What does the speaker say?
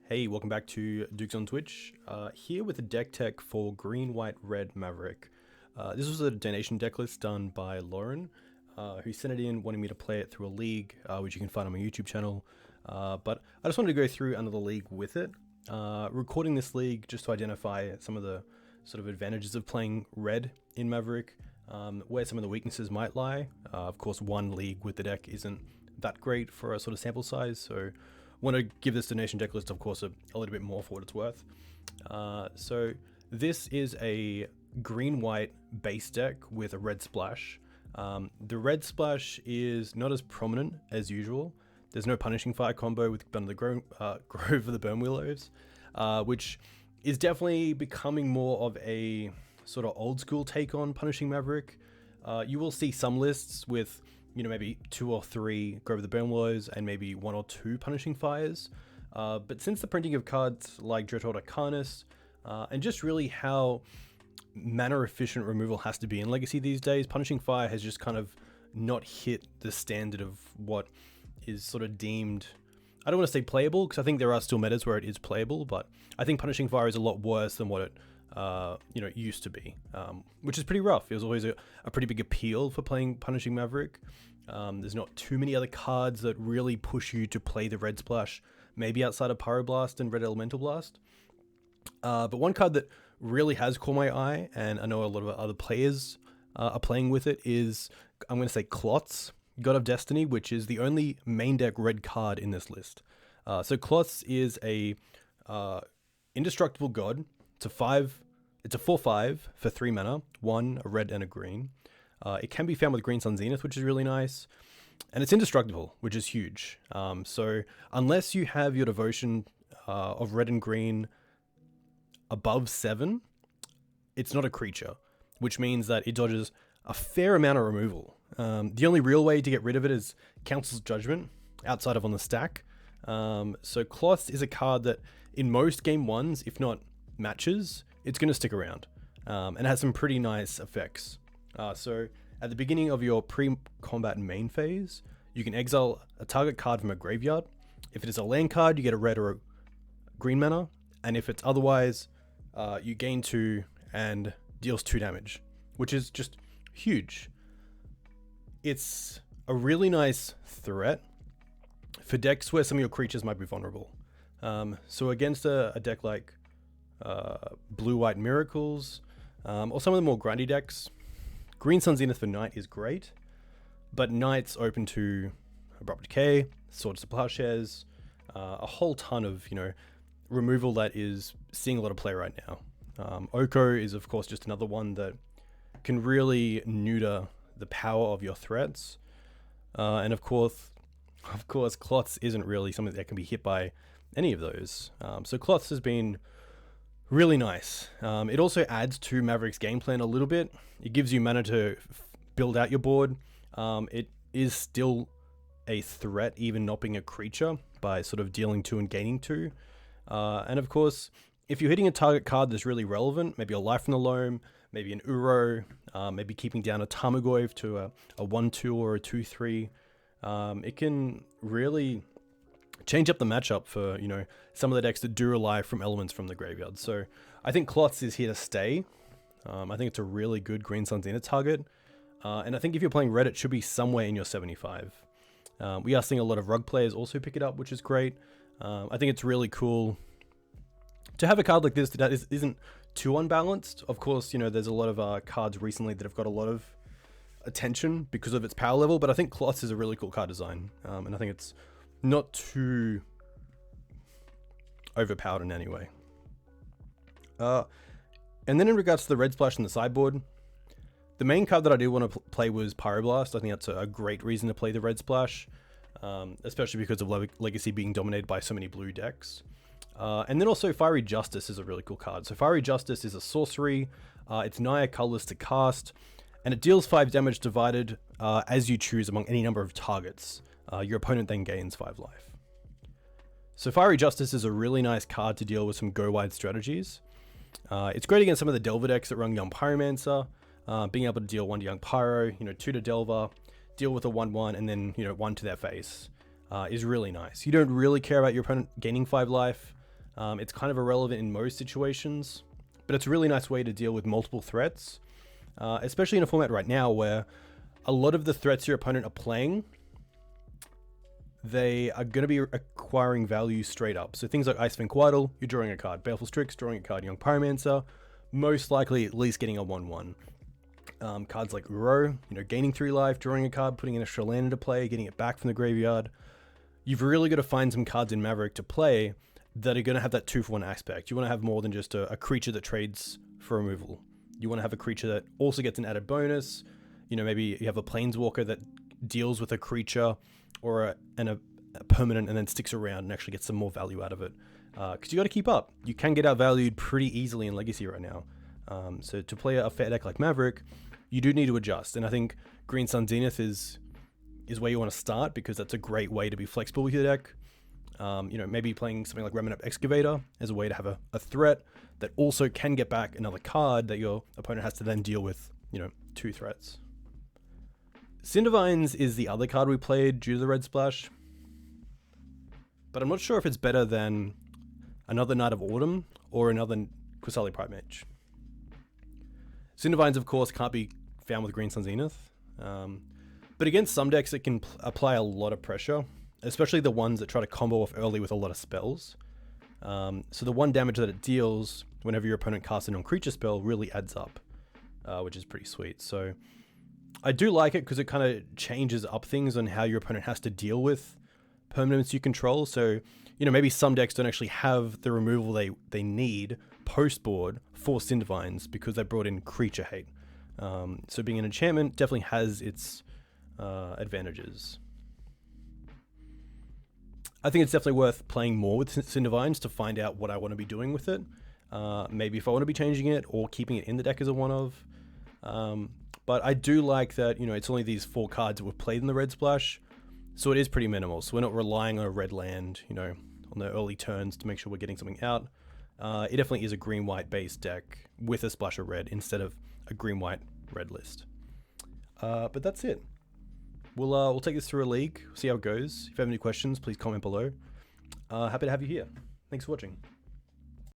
Hey, welcome back to Dukes on Twitch. Here with a deck tech for Green, White, Red Maverick. This was a donation deck list done by Lauren, who sent it in wanting me to play it through a league, which you can find on my YouTube channel. But I just wanted to go through another league with it. Recording this league just to identify some of the sort of advantages of playing Red in Maverick, where some of the weaknesses might lie. Of course, one league with the deck isn't that great for a sort of sample size, so want to give this donation deck list, of course, a little bit more for what it's worth. So this is a green-white base deck with a red splash. The red splash is not as prominent as usual. There's no Punishing Fire combo with Burn of the Grove of the Burn Willows, which is definitely becoming more of a sort of old school take on Punishing Maverick. You will see some lists with maybe 2 or 3 Grove of the Burn Willows and maybe 1 or 2 Punishing Fires. But since the printing of cards like Dreadhorde Arcanist, and just really how mana efficient removal has to be in Legacy these days, Punishing Fire has just kind of not hit the standard of what is sort of deemed, I don't want to say playable, because I think there are still metas where it is playable, but I think Punishing Fire is a lot worse than what it used to be, which is pretty rough. It was always a pretty big appeal for playing Punishing Maverick. There's not too many other cards that really push you to play the red splash, maybe outside of Pyroblast and Red Elemental Blast. But one card that really has caught my eye, and I know a lot of other players are playing with it, is, I'm going to say, Klotz, God of Destiny, which is the only main deck red card in this list. So Klotz is a indestructible god. It's a 4/5 for 3 mana, 1 a red and a green. It can be found with Green Sun Zenith, which is really nice, and it's indestructible, which is huge. So unless you have your devotion of red and green above 7, it's not a creature, which means that it dodges a fair amount of removal. The only real way to get rid of it is Council's Judgment, outside of on the stack. So Klotz is a card that in most game ones, if not matches, it's going to stick around, and it has some pretty nice effects. So at the beginning of your pre-combat main phase, you can exile a target card from a graveyard. If it is a land card, you get a red or a green mana, and if it's otherwise, you gain 2 and deals 2 damage, which is just huge. It's a really nice threat for decks where some of your creatures might be vulnerable. So against a deck like Blue-White Miracles, or some of the more grindy decks, Green Sun Zenith for Knight is great, but Knight's open to Abrupt Decay, Swords to Plowshares, a whole ton of removal that is seeing a lot of play right now. Oko is of course just another one that can really neuter the power of your threats, and of course Klotz isn't really something that can be hit by any of those. So Klotz has been really nice. It also adds to Maverick's game plan a little bit. It gives you mana to build out your board. It is still a threat, even not being a creature, by sort of dealing 2 and gaining 2. And of course, if you're hitting a target card that's really relevant, maybe a Life from the Loam, maybe an Uro, maybe keeping down a Tarmogoyf to a 1/2 or a 2/3, it can really change up the matchup for some of the decks that do rely from elements from the graveyard. So I think Klotz is here to stay. I think it's a really good Green Sun Zenith target, and I think if you're playing red, it should be somewhere in your 75. We are seeing a lot of Rug players also pick it up, which is great. I think it's really cool to have a card like this that isn't too unbalanced. Of course, there's a lot of cards recently that have got a lot of attention because of its power level, but I think Klotz is a really cool card design, and I think it's not too overpowered in any way. And then in regards to the red splash in the sideboard, the main card that I did want to play was Pyroblast. I think that's a great reason to play the red splash, especially because of Legacy being dominated by so many blue decks. And then also Fiery Justice is a really cool card. So Fiery Justice is a sorcery. It's nigh colorless to cast, and it deals 5 damage divided as you choose among any number of targets. Your opponent then gains 5 life. So Fiery Justice is a really nice card to deal with some go-wide strategies. It's great against some of the Delver decks that run Young Pyromancer, being able to deal 1 to Young Pyro, 2 to Delver, deal with a 1/1, and then 1 to their face is really nice. You don't really care about your opponent gaining 5 life. It's kind of irrelevant in most situations, but it's a really nice way to deal with multiple threats, especially in a format right now where a lot of the threats your opponent are playing, they are going to be acquiring value straight up. So things like Ice Vinquidal, you're drawing a card. Baleful Strix, drawing a card. Young Pyromancer, most likely at least getting a 1/1. Cards like Uro, gaining 3 life, drawing a card, putting an extra land into play, getting it back from the graveyard. You've really got to find some cards in Maverick to play that are going to have that 2-for-1 aspect. You want to have more than just a creature that trades for removal. You want to have a creature that also gets an added bonus. Maybe you have a Planeswalker that deals with a creature or a permanent and then sticks around and actually gets some more value out of it. Because you got to keep up. You can get outvalued pretty easily in Legacy right now. So to play a fair deck like Maverick, you do need to adjust. And I think Green Sun Zenith is where you want to start, because that's a great way to be flexible with your deck. Maybe playing something like Remnant Excavator as a way to have a threat that also can get back another card that your opponent has to then deal with, 2 threats. Cindervines is the other card we played due to the red splash, but I'm not sure if it's better than another Knight of Autumn or another Qasali Pride Mage. Cindervines, of course, can't be found with Green Sun Zenith, but against some decks it can apply a lot of pressure, especially the ones that try to combo off early with a lot of spells. So the 1 damage that it deals whenever your opponent casts a non-creature spell really adds up, which is pretty sweet. So I do like it because it kind of changes up things on how your opponent has to deal with permanents you control. So, maybe some decks don't actually have the removal they need post-board for Cindervines because they brought in creature hate. So being an enchantment definitely has its advantages. I think it's definitely worth playing more with Cindervines to find out what I want to be doing with it. Maybe if I want to be changing it or keeping it in the deck as a one-of. But I do like that, it's only these 4 cards that were played in the red splash. So it is pretty minimal. So we're not relying on a red land, on the early turns to make sure we're getting something out. It definitely is a green-white based deck with a splash of red instead of a green-white-red list. But that's it. We'll take this through a league, see how it goes. If you have any questions, please comment below. Happy to have you here. Thanks for watching.